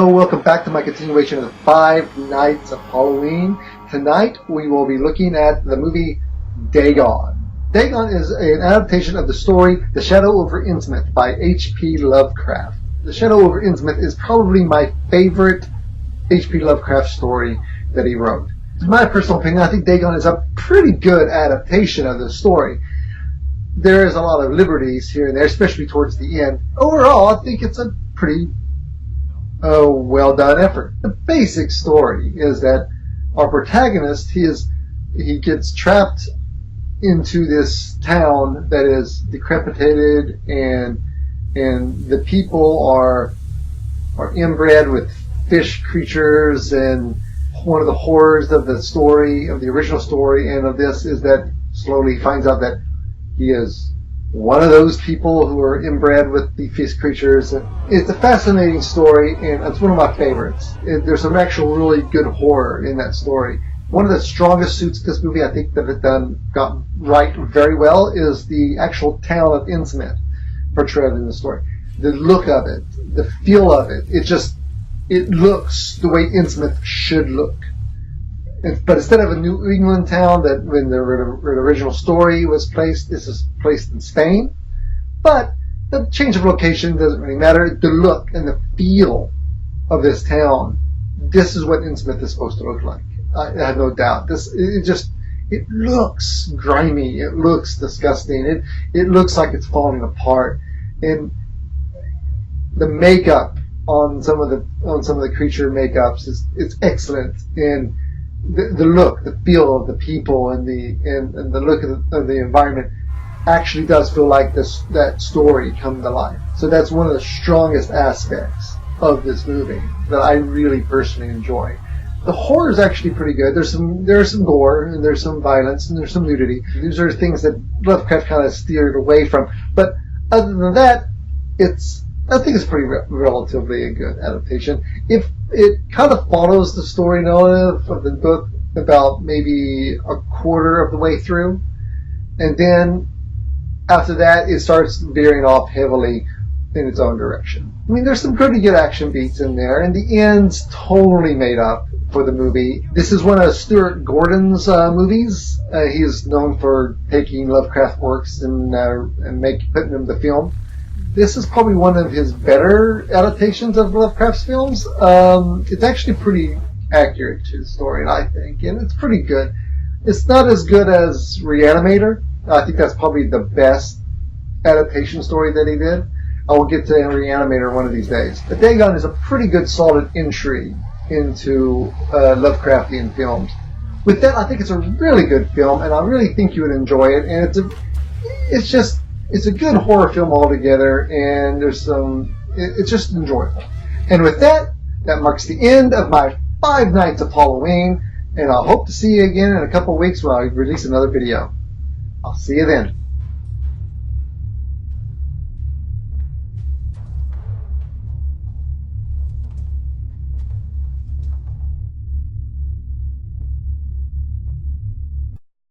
Hello, welcome back to my continuation of the Five Nights of Halloween. Tonight we will be looking at the movie Dagon. Dagon is an adaptation of the story The Shadow over Innsmouth by H.P. Lovecraft. The Shadow over Innsmouth is probably my favorite H.P. Lovecraft story that he wrote. In my personal opinion, I think Dagon is a pretty good adaptation of the story. There is a lot of liberties here and there, especially towards the end. Overall, I think it's a pretty well done effort. The basic story is that our protagonist, he gets trapped into this town that is decrepitated, and the people are inbred with fish creatures. And one of the horrors of the story, of the original story, and of this, is that slowly he finds out that he is one of those people who are inbred with the fish creatures. It's a fascinating story, and it's one of my favorites. There's some actual really good horror in that story. One of the strongest suits of this movie, I think, that it got right very well, is the actual town of Innsmouth portrayed in the story. The look of it, the feel of it, it looks the way Innsmouth should look. But instead of a New England town that when the original story was placed, this is placed in Spain. But the change of location doesn't really matter. The look and the feel of this town, this is what Innsmouth is supposed to look like. I have no doubt. It looks grimy. It looks disgusting. It looks like it's falling apart. And the makeup on some of the creature makeups it's excellent. And the look, the feel of the people, and the look of the environment actually does feel like that story come to life. So that's one of the strongest aspects of this movie that I really personally enjoy. The horror is actually pretty good. There's some gore, and there's some violence, and there's some nudity. These are things that Lovecraft kind of steered away from. But other than that, I think it's pretty relatively a good adaptation. If it kind of follows the story narrative of the book about maybe a quarter of the way through, and then after that it starts veering off heavily in its own direction. I mean, there's some pretty good action beats in there, and the end's totally made up for the movie. This is one of Stuart Gordon's movies. He is known for taking Lovecraft works and putting them to film. This is probably one of his better adaptations of Lovecraft's films. It's actually pretty accurate to the story, I think, and it's pretty good. It's not as good as Reanimator. I think that's probably the best adaptation story that he did. I will get to Reanimator one of these days. But Dagon is a pretty good, solid entry into Lovecraftian films. With that, I think it's a really good film, and I really think you would enjoy it. And it's a good horror film altogether, and it's just enjoyable. And with that marks the end of my 5 Nights of Halloween, and I'll hope to see you again in a couple of weeks when I release another video. I'll see you then.